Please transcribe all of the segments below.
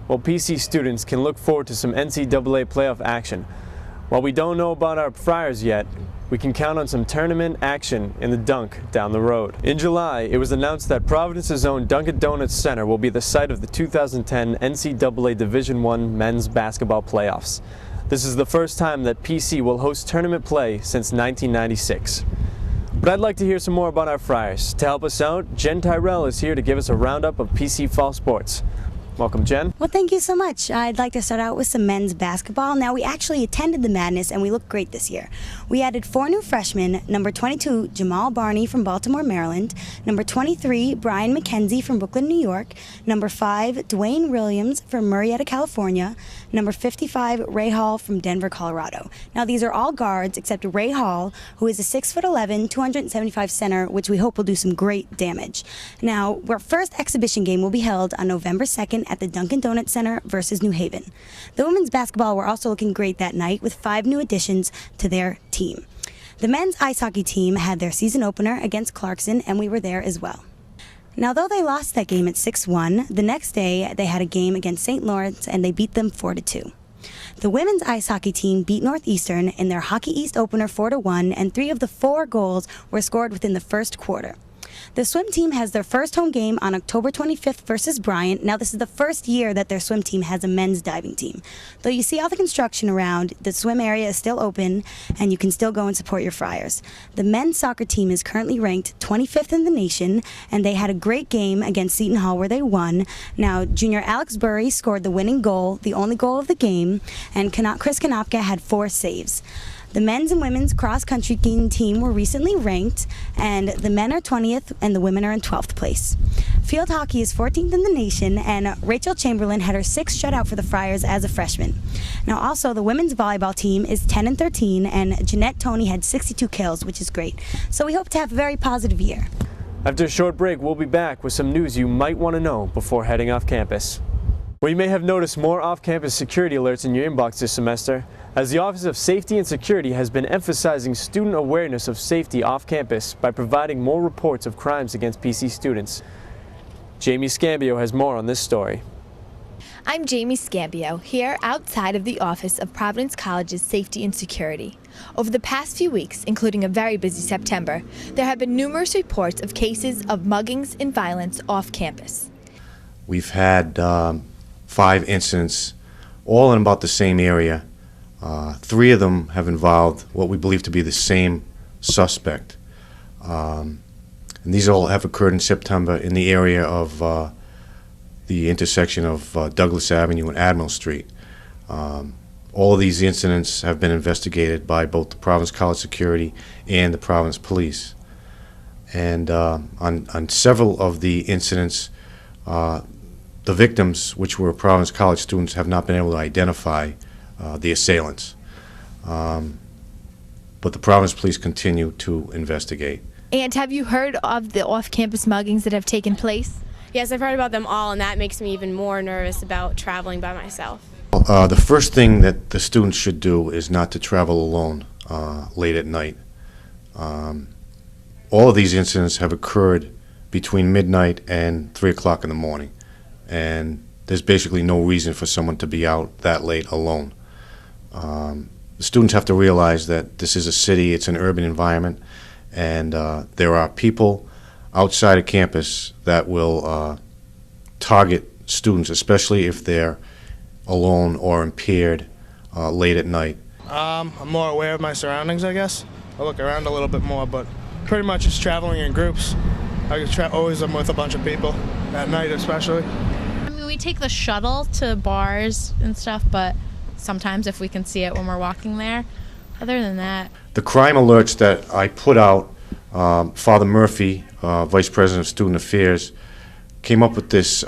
Well, PC students can look forward to some NCAA playoff action. While we don't know about our Friars yet, we can count on some tournament action in the dunk down the road. In July, it was announced that Providence's own Dunkin' Donuts Center will be the site of the 2010 NCAA Division I men's basketball playoffs. This is the first time that PC will host tournament play since 1996. But I'd like to hear some more about our Friars. To help us out, Jen Tyrell is here to give us a roundup of PC fall sports. Welcome, Jen. Well, thank you so much. I'd like to start out with some men's basketball. Now, we actually attended the Madness, and we looked great this year. We added 4 new freshmen: number 22, Jamal Barney from Baltimore, Maryland; number 23, Brian McKenzie from Brooklyn, New York; number 5, Dwayne Williams from Murrieta, California; number 55, Ray Hall from Denver, Colorado. Now, these are all guards except Ray Hall, who is a 6'11", 275 center, which we hope will do some great damage. Now, our first exhibition game will be held on November 2nd at the Dunkin' Donuts Center versus New Haven. The women's basketball were also looking great that night with 5 new additions to their team. The men's ice hockey team had their season opener against Clarkson, and we were there as well. Now, though they lost that game at 6-1, the next day they had a game against St. Lawrence, and they beat them 4-2. The women's ice hockey team beat Northeastern in their Hockey East opener 4-1, and 3 of the 4 goals were scored within the first quarter. The swim team has their first home game on October 25th versus Bryant. Now, this is the first year that their swim team has a men's diving team. Though you see all the construction around, the swim area is still open, and you can still go and support your Friars. The men's soccer team is currently ranked 25th in the nation, and they had a great game against Seton Hall where they won. Now, junior Alex Burry scored the winning goal, the only goal of the game, and Chris Kanopka had 4 saves. The men's and women's cross-country team were recently ranked, and the men are 20th and the women are in 12th place. Field hockey is 14th in the nation, and Rachel Chamberlain had her 6th shutout for the Friars as a freshman. Now, also, the women's volleyball team is 10-13, and Jeanette Toney had 62 kills, which is great. So we hope to have a very positive year. After a short break, we'll be back with some news you might want to know before heading off campus. Well, you may have noticed more off-campus security alerts in your inbox this semester, as the Office of Safety and Security has been emphasizing student awareness of safety off campus by providing more reports of crimes against PC students. Jamie Scambio has more on this story. I'm Jamie Scambio, here outside of the office of Providence College's Safety and Security. Over the past few weeks, including a very busy September, there have been numerous reports of cases of muggings and violence off campus. We've had 5 incidents, all in about the same area. 3 of them have involved what we believe to be the same suspect. And these all have occurred in September in the area of the intersection of Douglas Avenue and Admiral Street. All of these incidents have been investigated by both the Providence College Security and the Providence Police. And on several of the incidents, the victims, which were Providence College students, have not been able to identify the assailants. But the Providence Police continue to investigate. And have you heard of the off-campus muggings that have taken place? Yes, I've heard about them all, and that makes me even more nervous about traveling by myself. The first thing that the students should do is not to travel alone late at night. All of these incidents have occurred between midnight and 3 o'clock in the morning, and there's basically no reason for someone to be out that late alone. The students have to realize that this is a city, it's an urban environment, and there are people outside of campus that will target students, especially if they're alone or impaired late at night. I'm more aware of my surroundings, I guess. I look around a little bit more, but pretty much just traveling in groups. Always I'm with a bunch of people, at night especially. I mean, we take the shuttle to bars and stuff, but sometimes if we can see it when we're walking there. Other than that. The crime alerts that I put out, Father Murphy, Vice President of Student Affairs, came up with this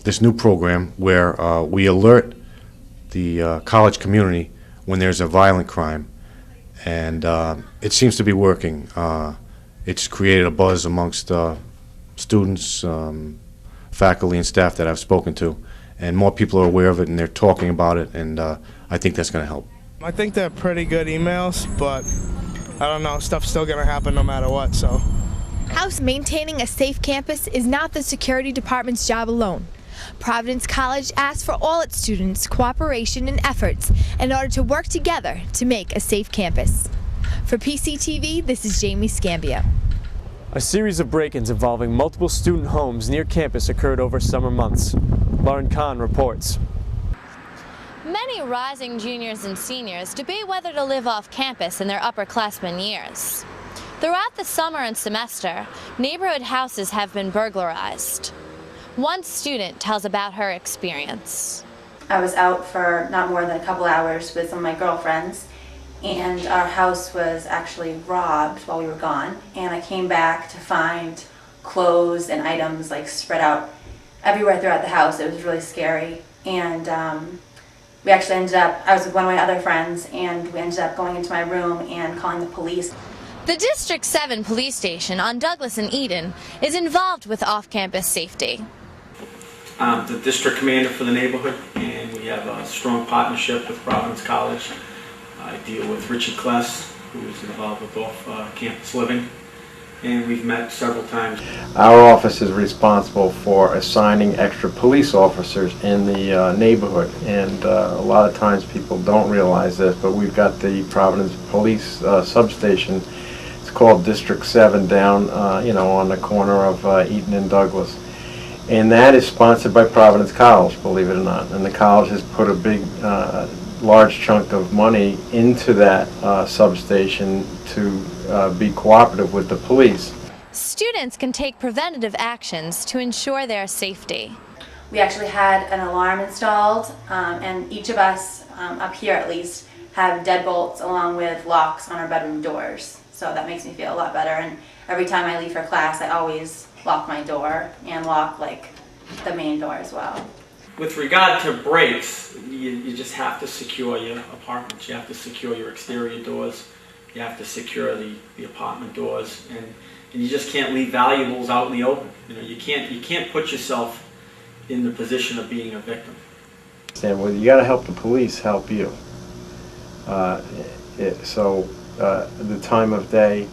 this new program where we alert the college community when there's a violent crime, and it seems to be working. It's created a buzz amongst students, faculty, and staff that I've spoken to, and more people are aware of it and they're talking about it, and I think that's going to help. I think they're pretty good emails, but I don't know, stuff's still going to happen no matter what, so. Maintaining a safe campus is not the security department's job alone. Providence College asks for all its students' cooperation and efforts in order to work together to make a safe campus. For PCTV, this is Jamie Scambio. A series of break-ins involving multiple student homes near campus occurred over summer months. Lauren Kahn reports. Many rising juniors and seniors debate whether to live off campus in their upperclassmen years. Throughout the summer and semester, neighborhood houses have been burglarized. One student tells about her experience. I was out for not more than a couple hours with some of my girlfriends, and our house was actually robbed while we were gone. And I came back to find clothes and items like spread out everywhere throughout the house. It was really scary. And we actually ended up, I was with one of my other friends, and we ended up going into my room and calling the police. The District 7 police station on Douglas and Eden is involved with off-campus safety. I'm the district commander for the neighborhood, and we have a strong partnership with Providence College. I deal with Richard Kless, who's involved with off-campus living, and we've met several times. Our office is responsible for assigning extra police officers in the neighborhood, and a lot of times people don't realize this, but we've got the Providence Police substation. It's called District 7 down, on the corner of Eaton and Douglas. And that is sponsored by Providence College, believe it or not. And the college has put a big, large chunk of money into that substation to be cooperative with the police. Students can take preventative actions to ensure their safety. We actually had an alarm installed, and each of us, up here at least, have deadbolts along with locks on our bedroom doors. So that makes me feel a lot better. And every time I leave for class, I always lock my door and lock the main door as well. With regard to breaks, you just have to secure your apartments. You have to secure your exterior doors. You have to secure the apartment doors, and you just can't leave valuables out in the open. You can't put yourself in the position of being a victim. Well, you got to help the police help you. The time of day,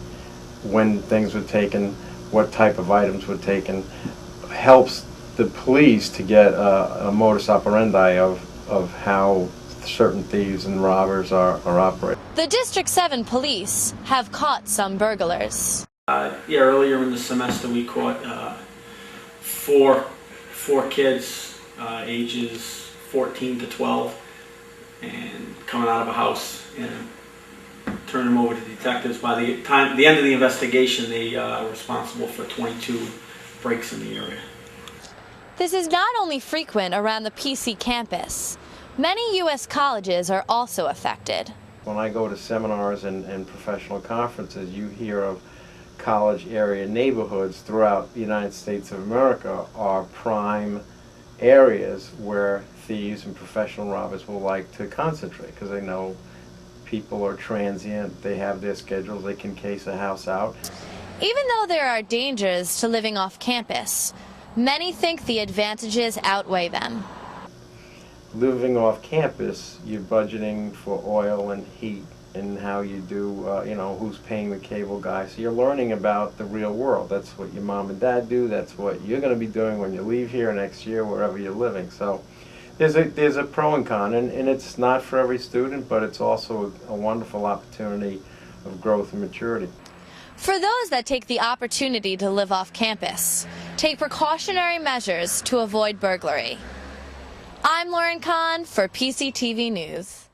when things were taken, what type of items were taken, helps the police to get a modus operandi of how certain thieves and robbers are operating. The District 7 police have caught some burglars. Earlier in the semester we caught four kids, ages 14 to 12, and coming out of a house, and turned them over to detectives. By the end of the investigation, they were responsible for 22 breaks in the area. This is not only frequent around the PC campus. Many U.S. colleges are also affected. When I go to seminars and professional conferences, you hear of college area neighborhoods throughout the United States of America are prime areas where thieves and professional robbers will like to concentrate, because they know people are transient, they have their schedules, they can case a house out. Even though there are dangers to living off campus, many think the advantages outweigh them. Living off campus, you're budgeting for oil and heat and how you do, who's paying the cable guy. So you're learning about the real world. That's what your mom and dad do. That's what you're going to be doing when you leave here next year, wherever you're living. So there's a pro and con, and it's not for every student, but it's also a wonderful opportunity of growth and maturity. For those that take the opportunity to live off campus, take precautionary measures to avoid burglary. I'm Lauren Kahn for PCTV News.